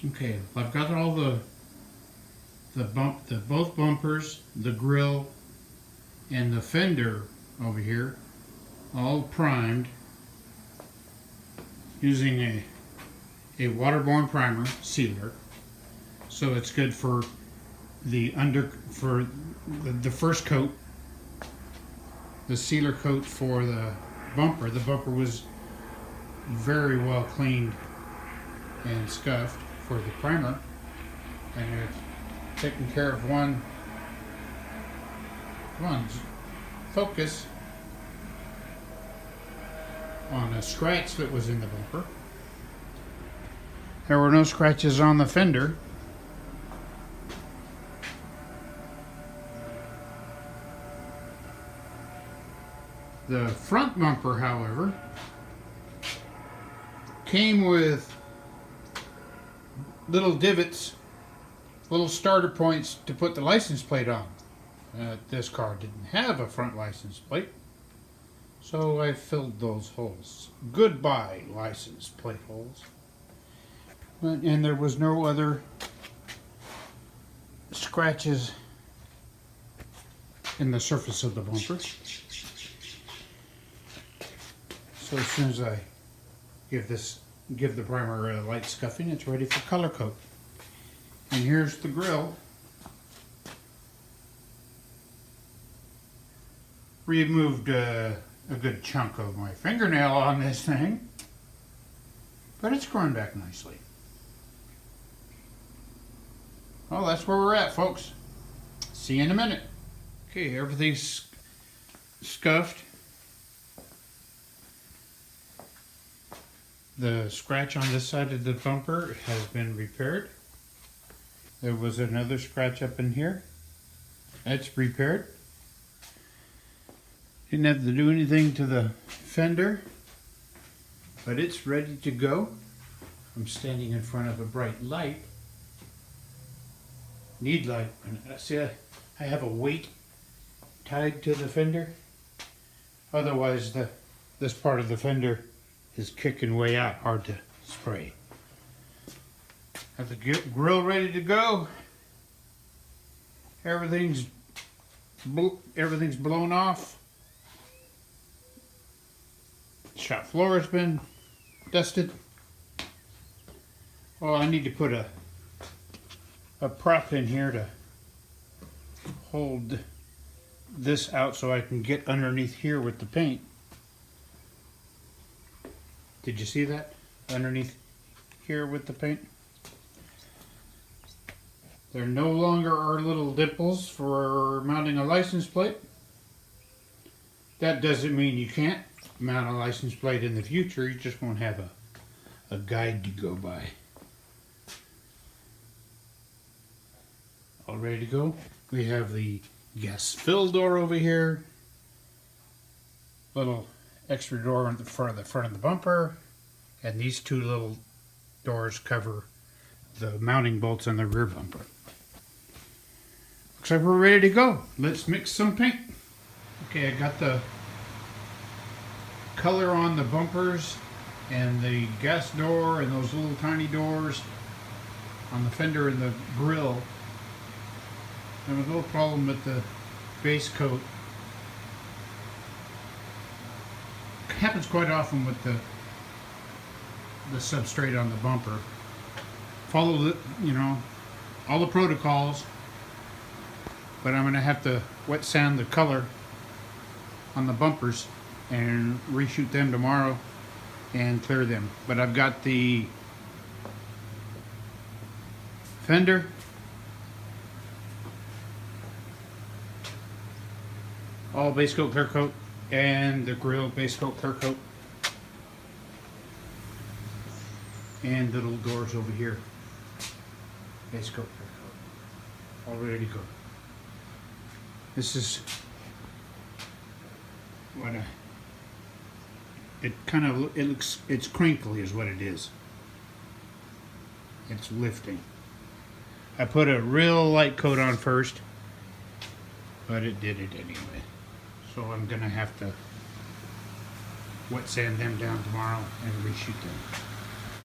Okay, I've got all the both bumpers, the grill, and the fender over here, all primed using a waterborne primer sealer. So it's good for the first coat, the sealer coat for the bumper. The bumper was very well cleaned and scuffed for the primer, and they're taking care of one. Come on, focus on a scratch that was in the bumper. There were no scratches on the fender. The front bumper, however, came with little divots, little starter points to put the license plate on. This car didn't have a front license plate, so I filled those holes. Goodbye, license plate holes. And there was no other scratches in the surface of the bumper. So as soon as I give the primer a light scuffing, it's ready for color coat. And here's the grill. Removed a good chunk of my fingernail on this thing, but it's growing back nicely. Well, that's where we're at, folks. See you in a minute. Okay, everything's scuffed. The scratch on this side of the bumper has been repaired. There was another scratch up in here. That's repaired. Didn't have to do anything to the fender, but it's ready to go. I'm standing in front of a bright light. Need light. See, I have a weight tied to the fender. Otherwise, this part of the fender is kicking way out, hard to spray. Have the grill ready to go. Everything's blown off. Shop floor has been dusted. Well, I need to put a prop in here to hold this out so I can get underneath here with the paint. Did you see that? Underneath here with the paint? There no longer are little dimples for mounting a license plate. That doesn't mean you can't mount a license plate in the future. You just won't have a guide to go by. All ready to go? We have the gas fill door over here. Little extra door on the front of the bumper, and these two little doors cover the mounting bolts on the rear bumper. Looks like we're ready to go. Let's mix some paint. Okay, I got the color on the bumpers and the gas door and those little tiny doors on the fender and the grill. There was a little problem with the base coat. It happens quite often with the substrate on the bumper. Follow the, all the protocols, but I'm going to have to wet sand the color on the bumpers and reshoot them tomorrow and clear them. But I've got the fender, all base coat clear coat, and the grill base coat clear coat, and the little doors over here base coat clear coat, all ready to go. This is what it's crinkly is what it is. It's lifting. I put a real light coat on first, but it did it anyway. So I'm gonna have to wet sand them down tomorrow and reshoot them.